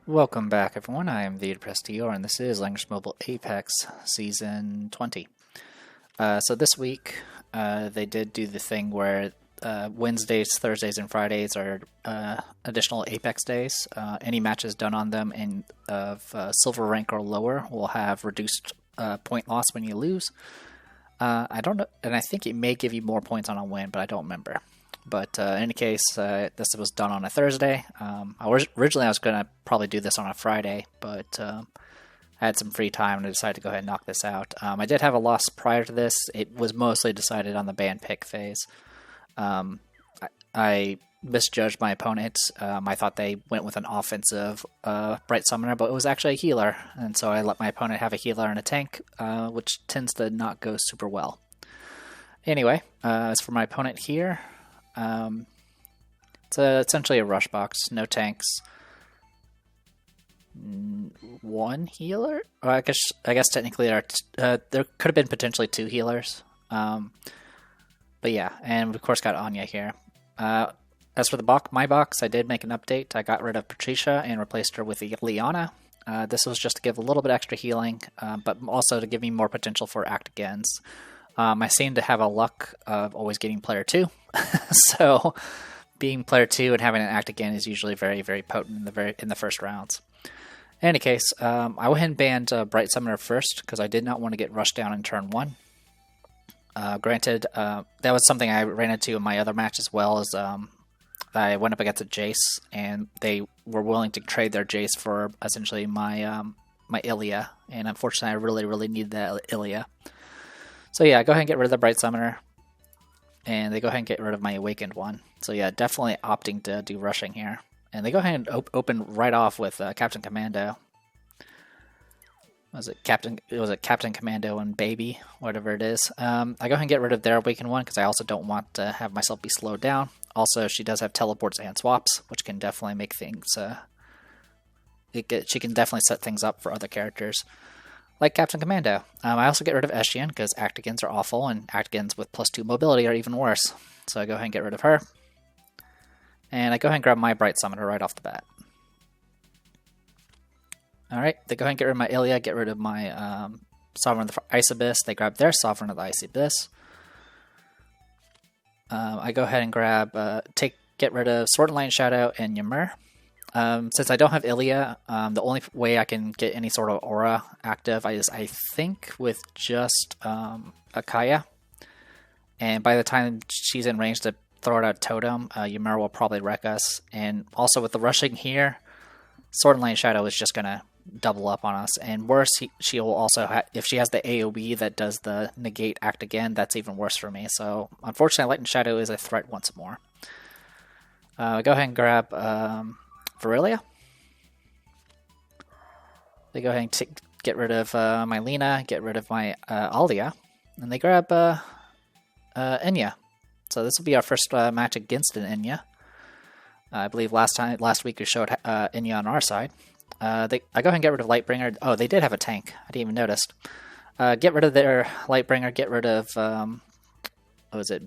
Welcome back, everyone. I am the Depressed TR, and this is Langrisser Mobile Apex Season 20. So this week, they did do the thing where Wednesdays, Thursdays, and Fridays are additional Apex days. Any matches done on them of silver rank or lower will have reduced point loss when you lose. I don't know, and I think it may give you more points on a win, but I don't remember. But in any case, this was done on a Thursday. Originally, I was going to probably do this on a Friday, but I had some free time and I decided to go ahead and knock this out. I did have a loss prior to this. It was mostly decided on the ban pick phase. I misjudged my opponent. I thought they went with an offensive Bright Summoner, but it was actually a healer. And so I let my opponent have a healer and a tank, which tends to not go super well. Anyway, as for my opponent here, it's essentially a rush box, no tanks, one healer. Or I guess technically there could have been potentially two healers. But yeah, and of course got Anya here. As for my box, I did make an update. I got rid of Patricia and replaced her with Liana. This was just to give a little bit extra healing, but also to give me more potential for act agains. I seem to have a luck of always getting player 2, so being player 2 and having an act again is usually very, very potent in the first rounds. In any case, I went ahead and banned Bright Summoner first because I did not want to get rushed down in turn 1. Granted, that was something I ran into in my other match as well. As I went up against a Jace, and they were willing to trade their Jace for essentially my my Ilia, and unfortunately, I really, really needed that Ilia. So yeah, go ahead and get rid of the Bright Summoner, and they go ahead and get rid of my Awakened one. So yeah, definitely opting to do rushing here. And they go ahead and open right off with Captain Commando. Was it Captain Commando and Baby, whatever it is. I go ahead and get rid of their Awakened one because I also don't want to have myself be slowed down. Also, she does have teleports and swaps, which can definitely make things... she can definitely set things up for other characters, like Captain Commando. I also get rid of Eshian because Actigans are awful, and Actigans with +2 mobility are even worse. So I go ahead and get rid of her. And I go ahead and grab my Bright Summoner right off the bat. Alright, they go ahead and get rid of my Ilia, get rid of my Sovereign of the Ice Abyss. They grab their Sovereign of the Ice Abyss. I go ahead and get rid of Sword and Light and Shadow and Ymir. Since I don't have Ilia, the only way I can get any sort of aura active is, I think, with just Akaya. And by the time she's in range to throw out a totem, Ymir will probably wreck us. And also with the rushing here, Sword and Light and Shadow is just going to double up on us. And worse, she will also if she has the AoE that does the negate act again, that's even worse for me. So unfortunately, Light and Shadow is a threat once more. Go ahead and grab... Virilia. They go ahead and get rid of my Lina, get rid of my Alia, and they grab Enya. So this will be our first match against an Enya. I believe last week we showed Enya on our side. I go ahead and get rid of Lightbringer. Oh, they did have a tank. I didn't even notice. Get rid of their Lightbringer. Get rid of what was it,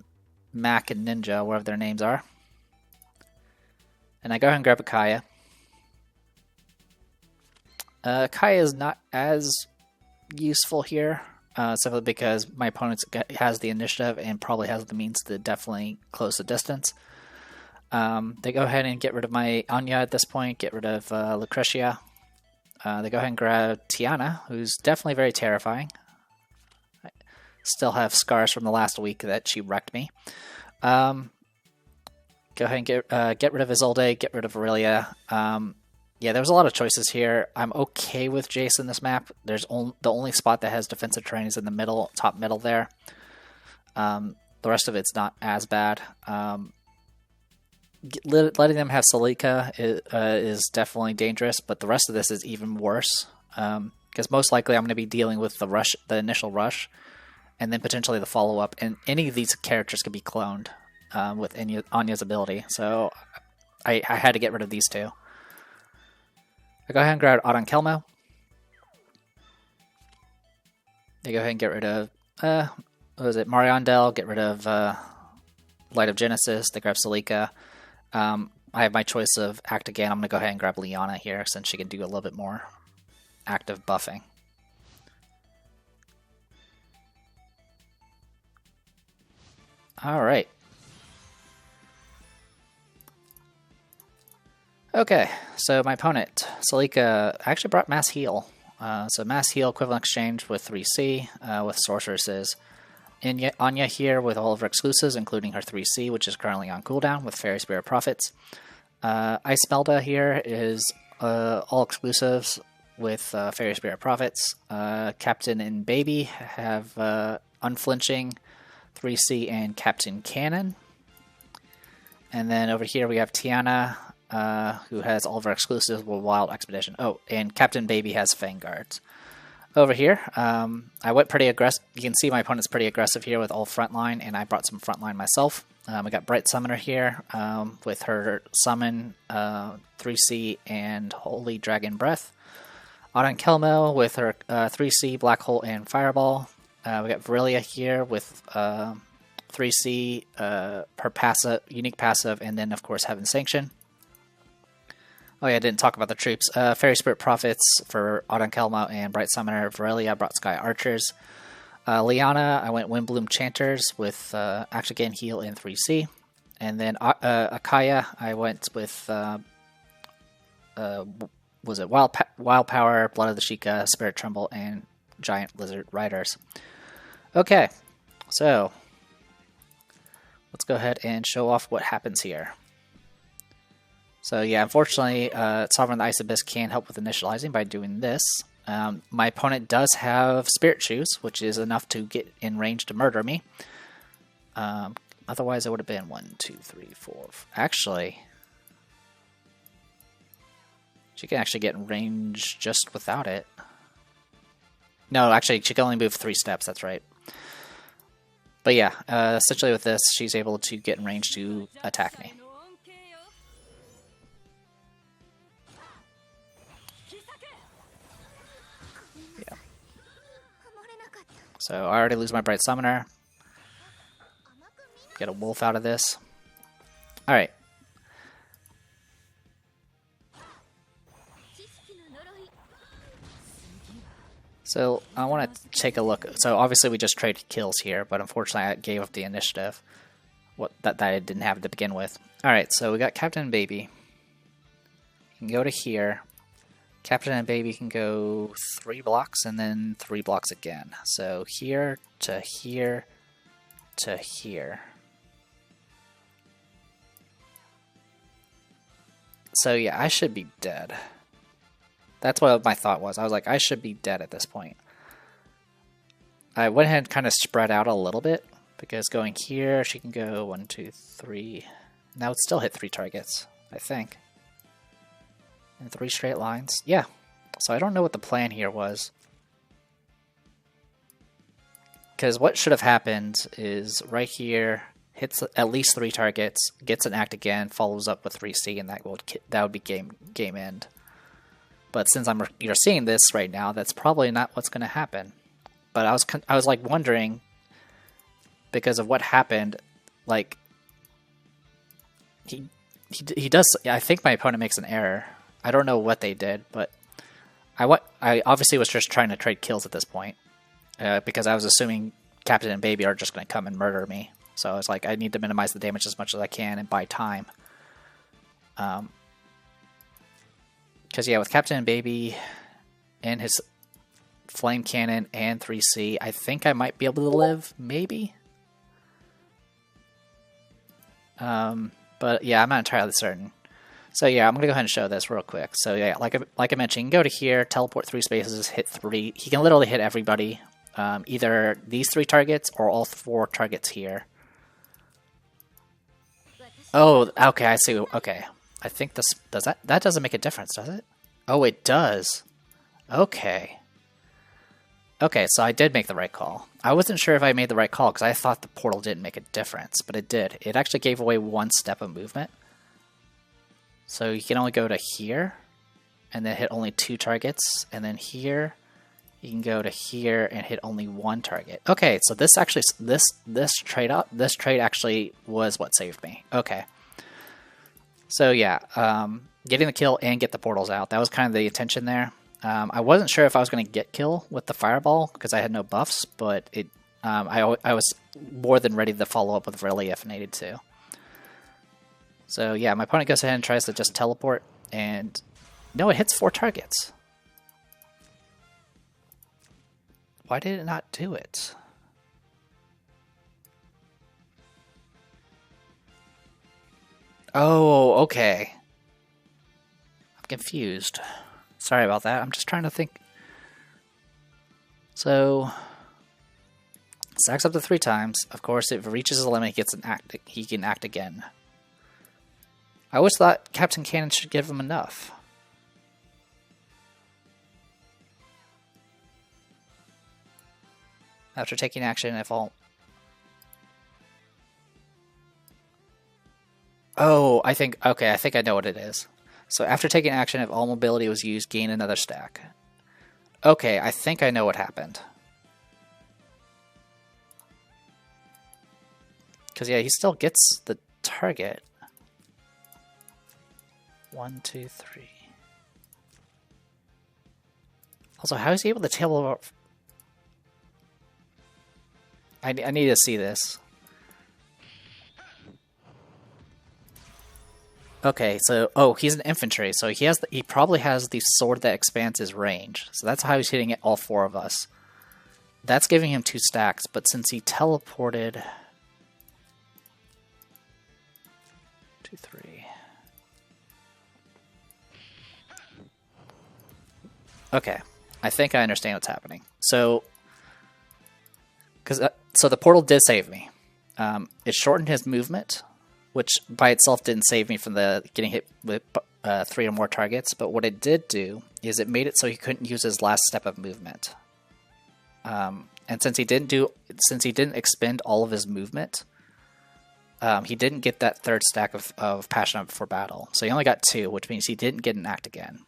Mac and Ninja, whatever their names are. And I go ahead and grab a Kaya. Kaya is not as useful here, simply because my opponent has the initiative and probably has the means to definitely close the distance. They go ahead and get rid of my Anya at this point, get rid of Lucretia. They go ahead and grab Tiana, who's definitely very terrifying. I still have scars from the last week that she wrecked me. Go ahead and get rid of Isolde, get rid of Aurelia. Yeah, there was a lot of choices here. I'm okay with Jace in this map. There's the only spot that has defensive terrain is in the middle, top middle there. The rest of it's not as bad. Letting them have Salika is definitely dangerous, but the rest of this is even worse. Because most likely I'm going to be dealing with the initial rush, and then potentially the follow-up, and any of these characters could be cloned. With Anya's ability, so I had to get rid of these two. I go ahead and grab Audon Kelmo. They go ahead and get rid of what was it, Mariandel, get rid of Light of Genesis, they grab Salika. I have my choice of act again. I'm going to go ahead and grab Liana here since she can do a little bit more active buffing. Alright. Okay, so my opponent, Salika, actually brought Mass Heal. So Mass Heal equivalent exchange with 3C with sorceresses. Anya here with all of her exclusives, including her 3C, which is currently on cooldown with Fairy Spirit Prophets. Ice Melda here is all exclusives with Fairy Spirit Prophets. Captain and Baby have Unflinching, 3C, and Captain Cannon. And then over here we have Tiana, who has all of her exclusives with Wild Expedition. Oh, and Captain Baby has Vanguards. Over here, I went pretty aggressive. You can see my opponent's pretty aggressive here with all frontline, and I brought some frontline myself. I got Bright Summoner here with her Summon, 3C, and Holy Dragon Breath. Autumn Kelmo with her 3C, Black Hole, and Fireball. We got Virelia here with 3C, her passive, unique passive, and then of course Heaven Sanction. Oh yeah, I didn't talk about the troops. Fairy Spirit Prophets for Autumn Kelmo and Bright Summoner. Virelia brought Sky Archers. Liana, I went Windbloom Chanters with Action Gain, Heal, and 3C. And then Akaya, I went with was it Wild Power, Blood of the Sheikah, Spirit Tremble, and Giant Lizard Riders. Okay, so let's go ahead and show off what happens here. So yeah, unfortunately, Sovereign of the Ice Abyss can't help with initializing by doing this. My opponent does have Spirit Shoes, which is enough to get in range to murder me. Otherwise, it would have been 1, 2, 3, 4. Actually, she can actually get in range just without it. No, actually, she can only move 3 steps, that's right. But yeah, essentially with this, she's able to get in range to attack me. Yeah. So I already lose my Bright Summoner. Get a wolf out of this. Alright. So I want to take a look. So obviously we just traded kills here, but unfortunately I gave up the initiative. That I didn't have to begin with. Alright, so we got Captain and Baby. You can go to here. Captain and Baby can go 3 blocks and then 3 blocks again. So here to here to here. So yeah, I should be dead. That's what my thought was. I was like, I should be dead at this point. I went ahead and kind of spread out a little bit, because going here, she can go 1, 2, 3. Now it still hit 3 targets, I think. In 3 straight lines. Yeah. So I don't know what the plan here was. Because what should have happened is right here, hits at least 3 targets, gets an act again, follows up with 3C, and that would be game end. But since you're seeing this right now, that's probably not what's going to happen. But I was like wondering, because of what happened, like he does. I think my opponent makes an error. I don't know what they did, but I obviously was just trying to trade kills at this point, because I was assuming Captain and Baby are just going to come and murder me. So I was like, I need to minimize the damage as much as I can and buy time. Because yeah, with Captain and Baby and his Flame Cannon and 3C, I think I might be able to live, maybe? But yeah, I'm not entirely certain. So yeah, I'm going to go ahead and show this real quick. So yeah, like I mentioned, you can go to here, teleport 3 spaces, hit 3. He can literally hit everybody. Either these 3 targets or all 4 targets here. Oh, okay, I see. Okay. I think this that doesn't make a difference, does it? Oh, it does. Okay. Okay, so I did make the right call. I wasn't sure if I made the right call because I thought the portal didn't make a difference, but it did. It actually gave away 1 step of movement. So you can only go to here and then hit only 2 targets, and then here you can go to here and hit only 1 target. Okay, so this actually this trade actually was what saved me. Okay. So yeah, getting the kill and get the portals out. That was kind of the intention there. I wasn't sure if I was going to get kill with the fireball because I had no buffs, but I was more than ready to follow up with Rally if needed to. So yeah, my opponent goes ahead and tries to just teleport, and no, it hits 4 targets. Why did it not do it? Oh, okay. I'm confused. Sorry about that. I'm just trying to think. So, stacks up to 3 times. Of course, if it reaches his limit, he can act again. I always thought Captain Cannon should give him enough. After taking action, if all... Oh, I think I know what it is. So after taking action, if all mobility was used, gain another stack. Okay, I think I know what happened. Because, yeah, he still gets the target. 1, 2, 3. Also, how is he able to teleport? I need to see this. Okay, so he's an infantry, so he probably has the sword that expands his range. So that's how he's hitting all 4 of us. That's giving him 2 stacks, but since he teleported 2, 3. Okay, I think I understand what's happening. So the portal did save me. It shortened his movement, which by itself didn't save me from the getting hit with 3 or more targets. But what it did do is it made it so he couldn't use his last step of movement. And since he didn't expend all of his movement, he didn't get that 3rd stack of passion up before battle. So he only got 2, which means he didn't get an act again.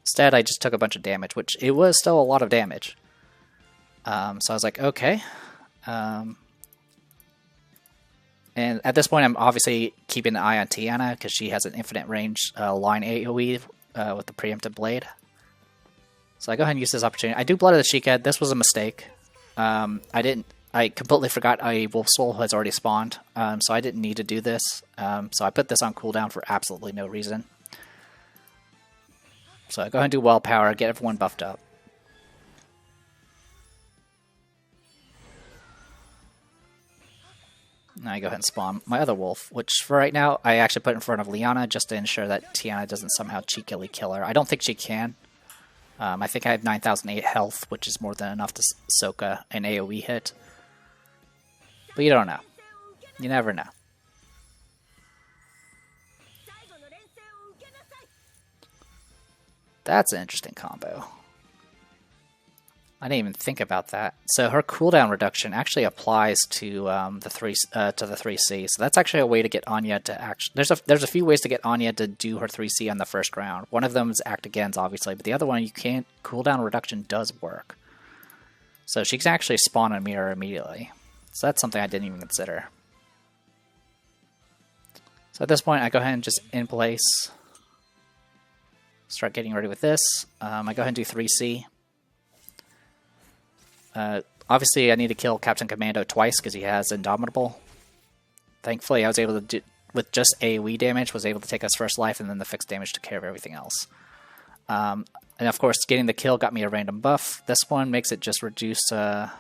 Instead, I just took a bunch of damage, which it was still a lot of damage. So I was like, okay. And at this point, I'm obviously keeping an eye on Tiana because she has an infinite range line AoE with the preemptive blade. So I go ahead and use this opportunity. I do Blood of the Sheikhead. This was a mistake. I completely forgot a Wolf Soul has already spawned, so I didn't need to do this. So I put this on cooldown for absolutely no reason. So I go ahead and do Wild Power, get everyone buffed up. Now I go ahead and spawn my other wolf, which for right now I actually put in front of Liana just to ensure that Tiana doesn't somehow cheekily kill her. I don't think she can. I think I have 9,008 health, which is more than enough to soak an AoE hit. But you don't know. You never know. That's an interesting combo. I didn't even think about that. So her cooldown reduction actually applies to the 3C. So that's actually a way to get Anya to actually. There's a few ways to get Anya to do her 3C on the first round. One of them is act agains, obviously, but the other one you can't. Cooldown reduction does work. So she can actually spawn a mirror immediately. So that's something I didn't even consider. So at this point, I go ahead and just in place. Start getting ready with this. I go ahead and do 3C. Obviously, I need to kill Captain Commando twice because he has Indomitable. Thankfully, I was able to do, with just AoE damage, was able to take us first life, and then the fixed damage took care of everything else. And of course, getting the kill got me a random buff. This one makes it just reduce... yeah,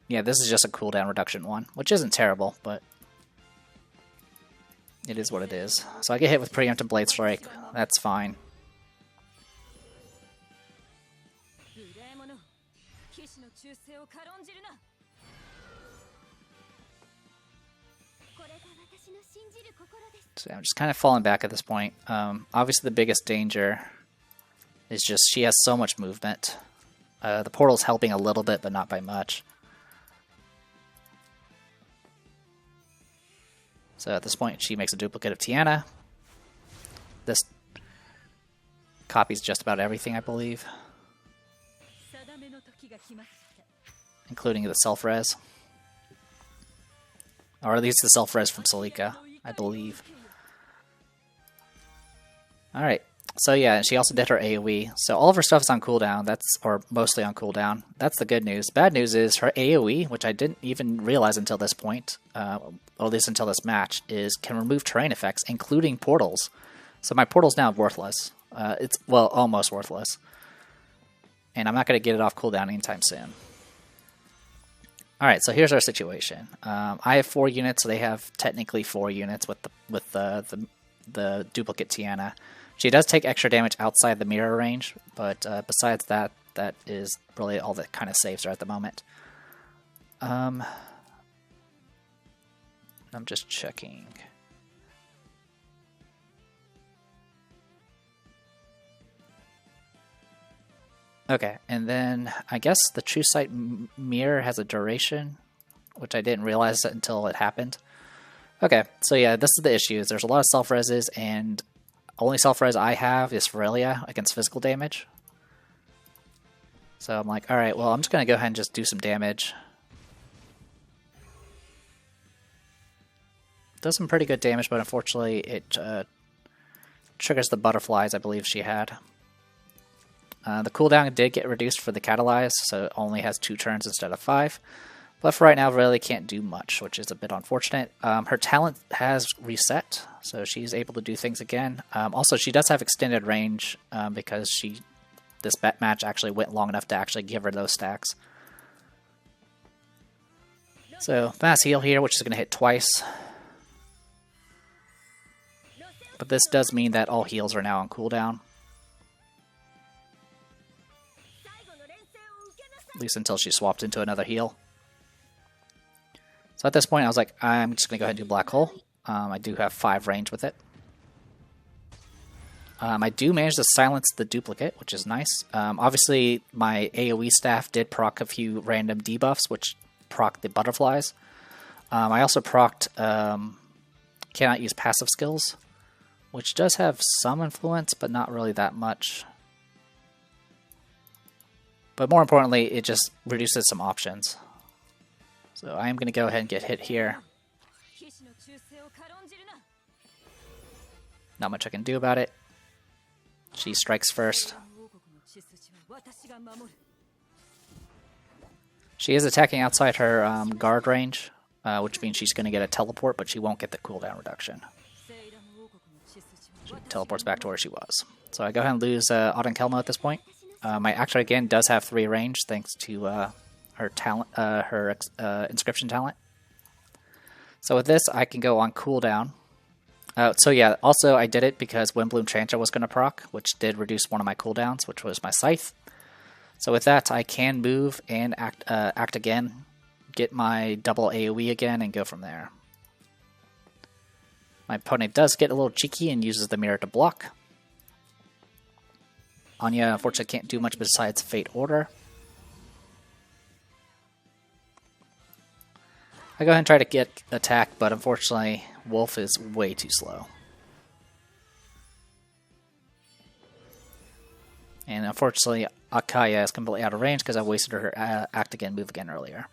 this is just a cooldown reduction one, which isn't terrible, but it is what it is. So I get hit with Preemptive Blade Strike. That's fine. So I'm just kind of falling back at this point. Obviously the biggest danger is just she has so much movement. The portal's helping a little bit, but not by much. So at this point she makes a duplicate of Tiana. This copies just about everything, I believe. Including the self-res. Or at least the self-res from Salika, I believe. Alright, so yeah, she also did her AoE. So all of her stuff is on cooldown, or mostly on cooldown. That's the good news. Bad news is her AoE, which I didn't even realize until this point, or at least until this match, can remove terrain effects, including portals. So my portal's now worthless. It's, well, almost worthless. And I'm not going to get it off cooldown anytime soon. Alright, so here's our situation. I have 4 units, so they have technically 4 units with the duplicate Tiana. She does take extra damage outside the mirror range, but besides that, that is really all that kind of saves her at the moment. I'm just checking. Okay, and then I guess the True Sight mirror has a duration, which I didn't realize until it happened. Okay, so yeah, this is the issue. There's a lot of self-reses, and only self-res I have is Ferelia against physical damage. So I'm like, alright, well, I'm just going to go ahead and just do some damage. Does some pretty good damage, but unfortunately it triggers the butterflies I believe she had. The cooldown did get reduced for the Catalyze, so it only has 2 turns instead of 5. But for right now, really can't do much, which is a bit unfortunate. Her talent has reset, so she's able to do things again. Also, she does have extended range because this bet match actually went long enough to actually give her those stacks. So, mass heal here, which is going to hit twice. But this does mean that all heals are now on cooldown. At least until she swapped into another heal. So at this point I was like, I'm just going to go ahead and do Black Hole. I do have 5 range with it. I do manage to silence the duplicate, which is nice. Obviously my AoE staff did proc a few random debuffs, which proc the butterflies. I also procced cannot use passive skills, which does have some influence, but not really that much. But more importantly, it just reduces some options. So I am going to go ahead and get hit here. Not much I can do about it. She strikes first. She is attacking outside her guard range, which means she's going to get a teleport, but she won't get the cooldown reduction. She teleports back to where she was. So I go ahead and lose Auden Kelmo at this point. My Actor again does have 3 range thanks to her talent, her inscription talent. So with this, I can go on cooldown. So yeah, also I did it because Windbloom Chantra was going to proc, which did reduce one of my cooldowns, which was my Scythe. So with that, I can move and act again, get my double AoE again, and go from there. My opponent does get a little cheeky and uses the mirror to block. Anya, unfortunately, can't do much besides Fate Order. I go ahead and try to get attack, but unfortunately, Wolf is way too slow. And unfortunately, Akaya is completely out of range because I wasted her act again, move again earlier.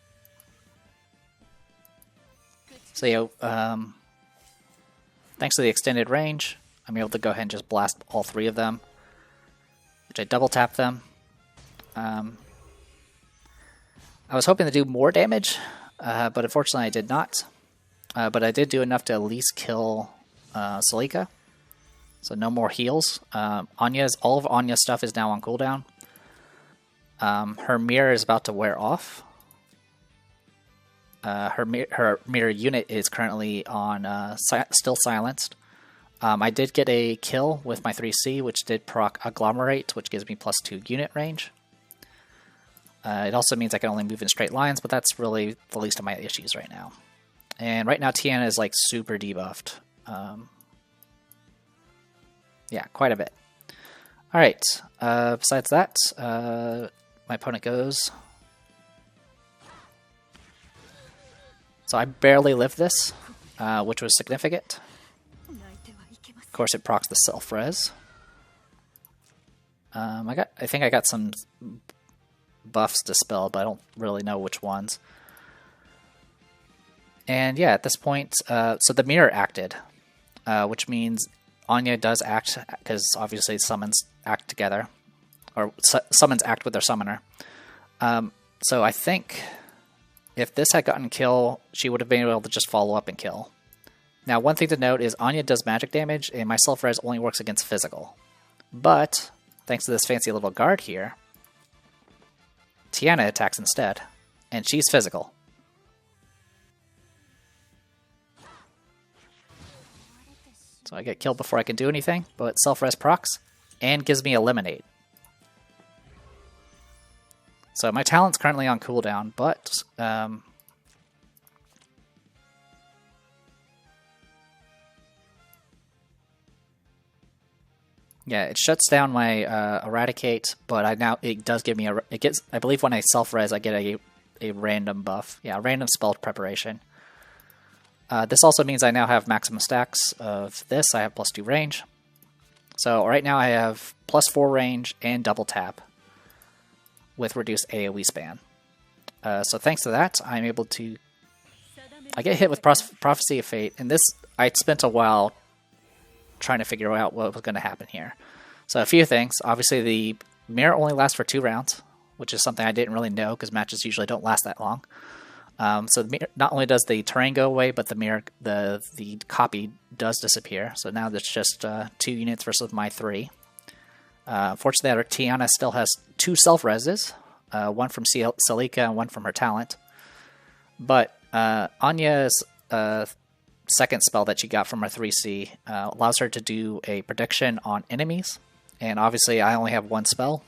So yeah, thanks to the extended range, I'm able to go ahead and just blast all 3 of them. Which I double tap them. I was hoping to do more damage, but unfortunately I did not. But I did do enough to at least kill Salika. So no more heals. All of Anya's stuff is now on cooldown. Her mirror is about to wear off. Her mirror unit is currently on still silenced. I did get a kill with my 3C, which did proc Agglomerate, which gives me +2 unit range. It also means I can only move in straight lines, but that's really the least of my issues right now. And right now Tiana is like super debuffed. Yeah, quite a bit. Alright, besides that, my opponent goes. So I barely lived this, which was significant. Of course, it procs the self-res. I think I got some buffs dispelled, but I don't really know which ones. And yeah, at this point, so the mirror acted, which means Anya does act, because obviously summons act together, or summons act with their summoner. So I think if this had gotten kill, she would have been able to just follow up and kill. Now, one thing to note is Anya does magic damage, and my self-res only works against physical. But, thanks to this fancy little guard here, Tiana attacks instead, and she's physical. So I get killed before I can do anything, but self-res procs, and gives me Eliminate. So my talent's currently on cooldown, but yeah, it shuts down my Eradicate, but it does give me I believe when I self-res I get a random buff. Yeah, random spell preparation. This also means I now have maximum stacks of this. I have +2 range. So right now I have +4 range and double tap with reduced AoE span. So thanks to that, I'm able to... I get hit with Prophecy of Fate, and this, I spent a while trying to figure out what was going to happen here. So a few things. Obviously, the mirror only lasts for 2 rounds, which is something I didn't really know, because matches usually don't last that long. So not only does the terrain go away, but the copy does disappear. So now there's just 2 units versus my 3. Fortunately, our Tiana still has 2 self-reses, one from Selika and one from her talent. But Anya's second spell that she got from her 3C allows her to do a prediction on enemies. And obviously, I only have 1 spell,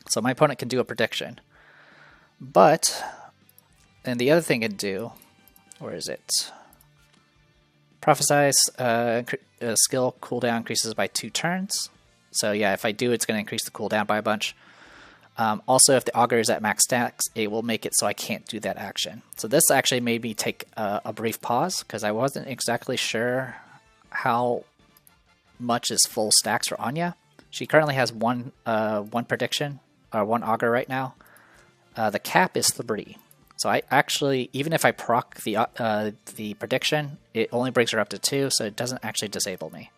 so my opponent can do a prediction. But, and the other thing it can do, where is it? Prophesize skill cooldown increases by 2 turns. So yeah, if I do, it's going to increase the cooldown by a bunch. Also, if the augur is at max stacks, it will make it so I can't do that action. So this actually made me take a brief pause, because I wasn't exactly sure how much is full stacks for Anya. She currently has one prediction, or 1 augur right now. The cap is 3. So I actually, even if I proc the prediction, it only brings her up to 2, so it doesn't actually disable me.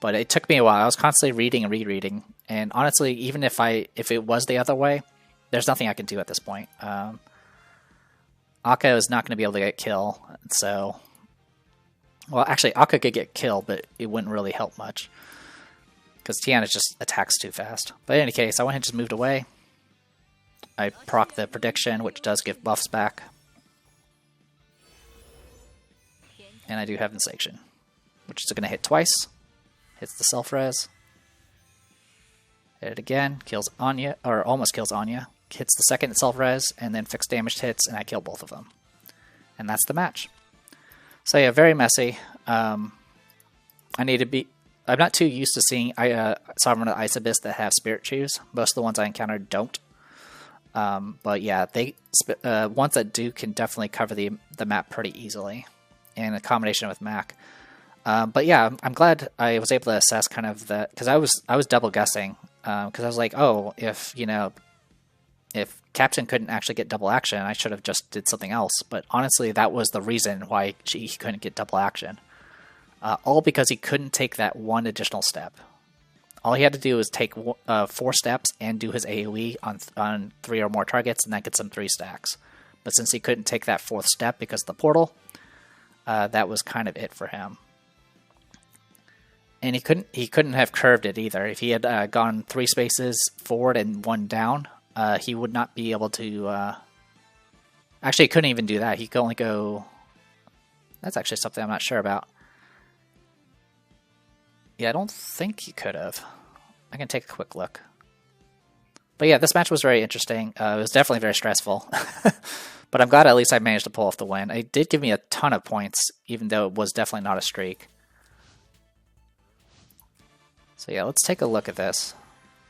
But it took me a while. I was constantly reading and rereading, and honestly, even if it was the other way, there's nothing I can do at this point. Akka is not going to be able to get kill, so... Well, actually, Akka could get killed, but it wouldn't really help much, because Tiana just attacks too fast. But in any case, I went ahead and just moved away. I proc the prediction, which does give buffs back. And I do have Insatiation, which is going to hit twice. Hits the self-res. Hit it again, kills Anya, or almost kills Anya. Hits the second self-res, and then fixed damage hits, and I kill both of them. And that's the match. So yeah, very messy. I'm not too used to seeing Sovereign of the Ice Abyss that have Spirit Chews. Most of the ones I encountered don't. But yeah, ones that do can definitely cover the map pretty easily, in a combination with Mac. But yeah, I'm glad I was able to assess kind of the, because I was double guessing, because I was like, oh, if Captain couldn't actually get double action, I should have just did something else. But honestly, that was the reason why he couldn't get double action, all because he couldn't take that 1 additional step. All he had to do was take 4 steps and do his AoE on 3 or more targets, and that gets him 3 stacks. But since he couldn't take that 4th step because of the portal, that was kind of it for him. And he couldn't have curved it either. If he had gone 3 spaces forward and 1 down, he would not be able to... Actually, he couldn't even do that. He could only go... That's actually something I'm not sure about. Yeah, I don't think he could have. I can take a quick look. But yeah, this match was very interesting. It was definitely very stressful. But I'm glad at least I managed to pull off the win. It did give me a ton of points, even though it was definitely not a streak. So yeah, let's take a look at this.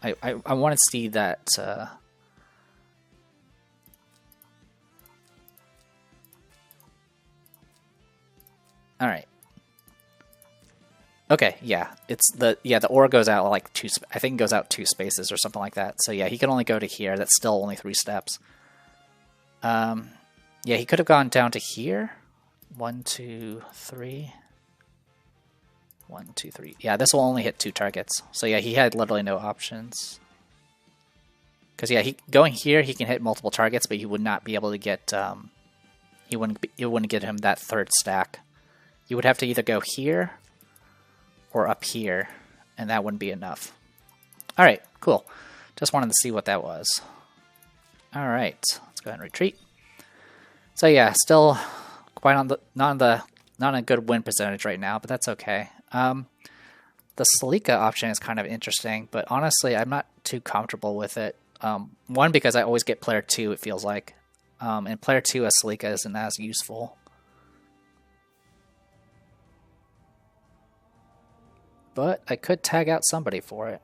I want to see that... Alright. Okay, yeah, the aura goes out like 2. I think it goes out 2 spaces or something like that. So yeah, he can only go to here. That's still only 3 steps. Yeah, he could have gone down to here. 1, 2, 3. 1, 2, 3. Yeah, this will only hit 2 targets. So yeah, he had literally no options. Because yeah, going here, he can hit multiple targets, but he would not be able to get. It wouldn't get him that third stack. You would have to either go here or up here, and that wouldn't be enough. All right, cool. Just wanted to see what that was. All right, let's go ahead and retreat. So yeah, still quite on the not a good win percentage right now, but that's okay. The Salika option is kind of interesting, but honestly, I'm not too comfortable with it. One, because I always get player 2, it feels like. And player 2 as Salika isn't as useful. But I could tag out somebody for it.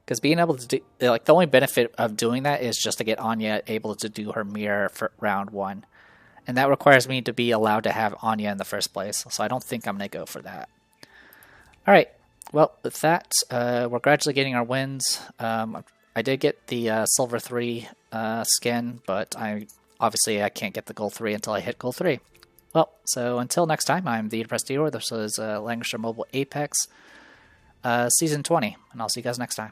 Because being able to do, like, the only benefit of doing that is just to get Anya able to do her mirror for round 1. And that requires me to be allowed to have Anya in the first place. So I don't think I'm going to go for that. Alright, well, with that, we're gradually getting our wins. I did get the Silver 3 skin, but obviously I can't get the Gold 3 until I hit Gold 3. Well, so until next time, I'm the Depressed Dior. This was Langrisser Mobile Apex Season 20, and I'll see you guys next time.